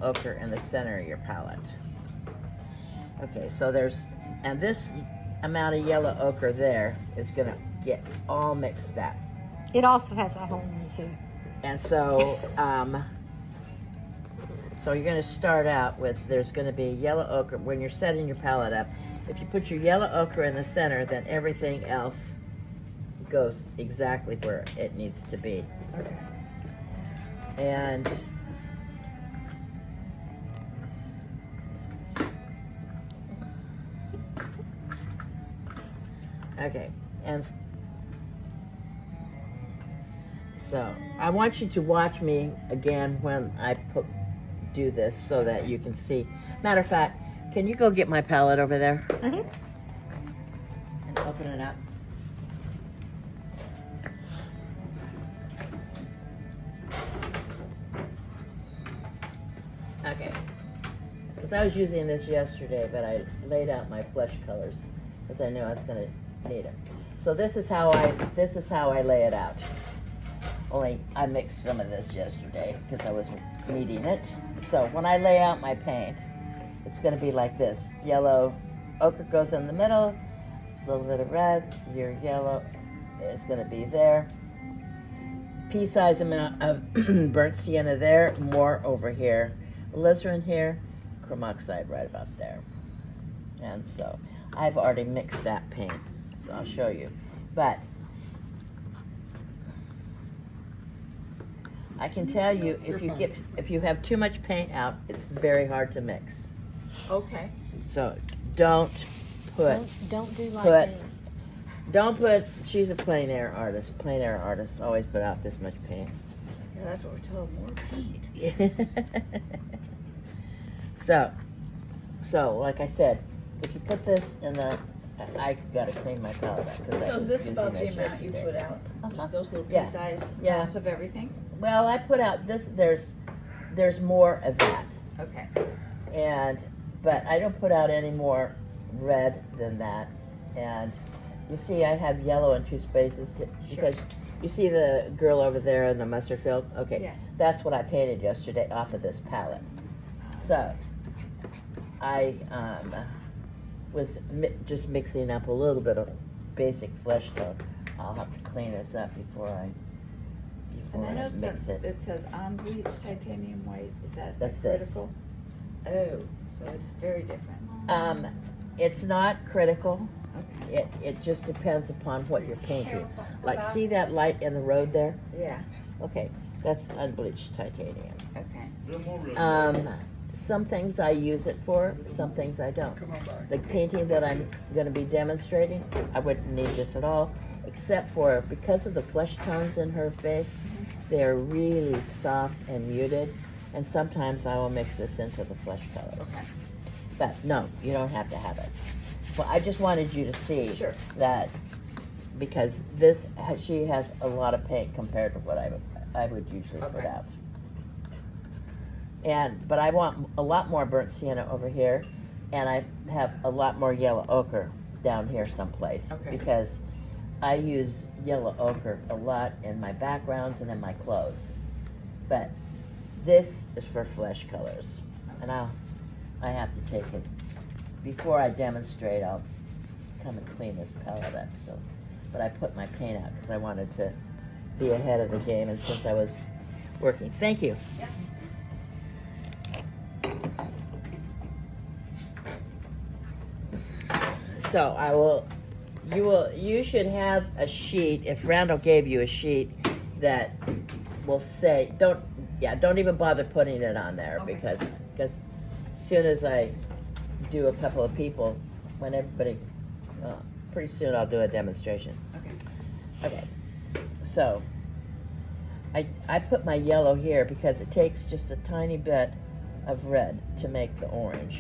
ochre in the center of your palette. Okay, so there's, and this amount of yellow ochre there is gonna get all mixed up. It also has a hole in it too. And so, so you're gonna start out with, there's gonna be yellow ochre, when you're setting your palette up, if you put your yellow ochre in the center, then everything else goes exactly where it needs to be. Okay. And okay, and so I want you to watch me again when I do this so that you can see. Matter of fact, can you go get my palette over there Mm-hmm. and open it up? Okay, because I was using this yesterday, but I laid out my flesh colors because I knew I was going to need them. So this is how I lay it out. Only I mixed some of this yesterday because I was needing it. So when I lay out my paint, it's going to be like this: yellow ochre goes in the middle, a little bit of red. Your yellow is going to be there. Pea-sized amount of burnt sienna there, more over here. Alizarin here, chrome oxide right about there. And so I've already mixed that paint, so I'll show you. But I can tell you, if you have too much paint out, it's very hard to mix. Okay. So don't put Don't do like me. don't put. She's a plein air artist. Plein air artists always put out this much paint. Yeah, that's what we're told. More paint. So like I said, if you put this in the, I gotta clean my palette up. So is this about the amount you put out? Just those little Yeah. pea-sized Yeah. amounts of everything? Well, I put out this. There's more of that, Okay. but I don't put out any more red than that. And you see, I have yellow in two spaces because you see the girl over there in the mustard field. Okay, Yeah. That's what I painted yesterday off of this palette. So I was just mixing up a little bit of basic flesh tone. I'll have to clean this up before I And I noticed mix that it. it says unbleached titanium white. Is that That's this. critical? Oh, so it's very different. It's not critical. Okay. It just depends upon what you're painting. Like, see that light in the road there? Yeah. Okay, that's unbleached titanium. Okay. Some things I use it for, some things I don't. The painting that I'm going to be demonstrating, I wouldn't need this at all, except for because of the flesh tones in her face, they're really soft and muted, and sometimes I will mix this into the flesh colors. Okay. But no, you don't have to have it. Well, I just wanted you to see Sure. that because she has a lot of paint compared to what I would usually put Okay. out. But I want a lot more burnt sienna over here, and I have a lot more yellow ochre down here someplace. Okay. Because I use yellow ochre a lot in my backgrounds and in my clothes. But this is for flesh colors, and I have to take it before I demonstrate. I'll come and clean this palette up. But I put my paint out because I wanted to be ahead of the game, and since I was working. Thank you. Yep. So you should have a sheet, if Randall gave you a sheet that will say, don't even bother putting it on there. Okay. because as soon as I do a couple of people, when everybody, pretty soon I'll do a demonstration. Okay, so I put my yellow here because it takes just a tiny bit of red to make the orange.